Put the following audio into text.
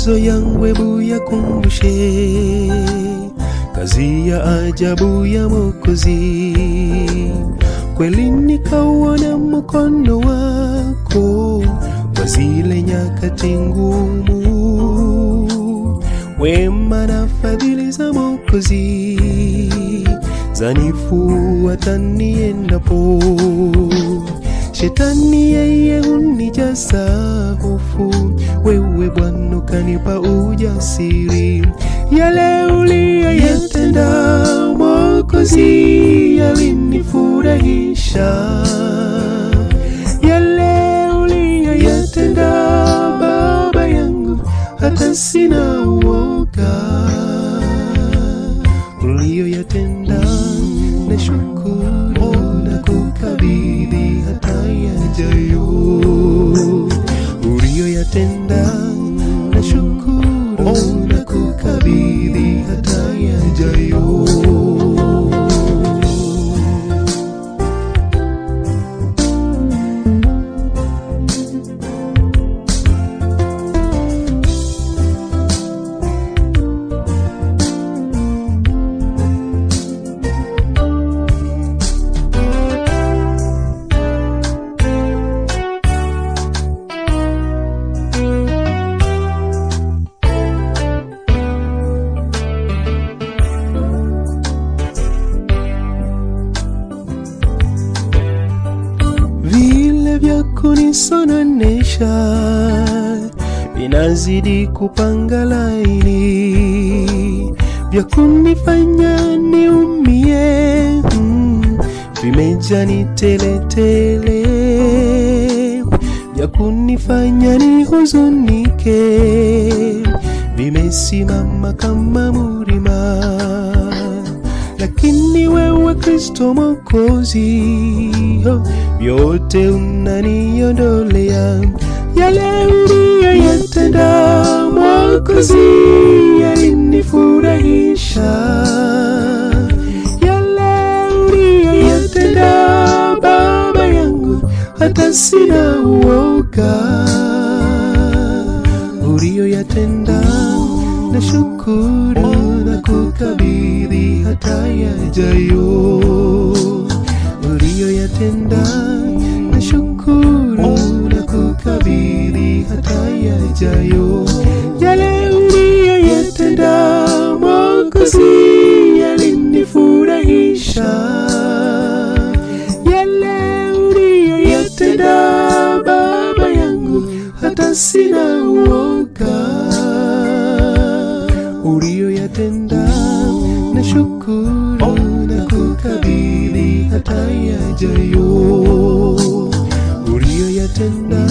mawazo yangu hebu yakumbushe kazi ya ajabu ya Mwokozi. Kweli nikauona mkono wako kwa zile nyakati ngumu, wema na fadhili za Mwokozi zanifuata niendapo. Shetani yeye hunijaza hofu, wewe Bwana ukanipa ujasiri. Yale uliyoyatenda Mwokozi yalinifurahisha, yale uliyoyatenda Baba yangu hata sina uoga. Uliyoyatenda na shukuru na kukabidhi hata yajayo. Uliyoyatenda na shukuru na kukabidhi hata yajayo. Vile vya kunisononesha vinazidi kupanga laini, vya kunifanya niumie vimejani tele tele, vya kunifanya nihuzunike vimesimama kama mlima. Lakini wewe Kristo Mwokozi, yote unaniondolea. Yale uliyoyatenda Mwokozi yalinifurahisha, yale uliyoyatenda Baba yangu hata sina uoga. Uliyoyatenda na shukuru na kukabidhi hata yajayo. Uliyoyatenda na shukuru na kukabidhi hata yajayo. Yale uliyoyatenda Mwokozi yalinifurahisha, yale uliyoyatenda Baba yangu hata sina uoga. Uliyoyatenda na shukuru na kukabidhi hata yajayo. Uliyoyatenda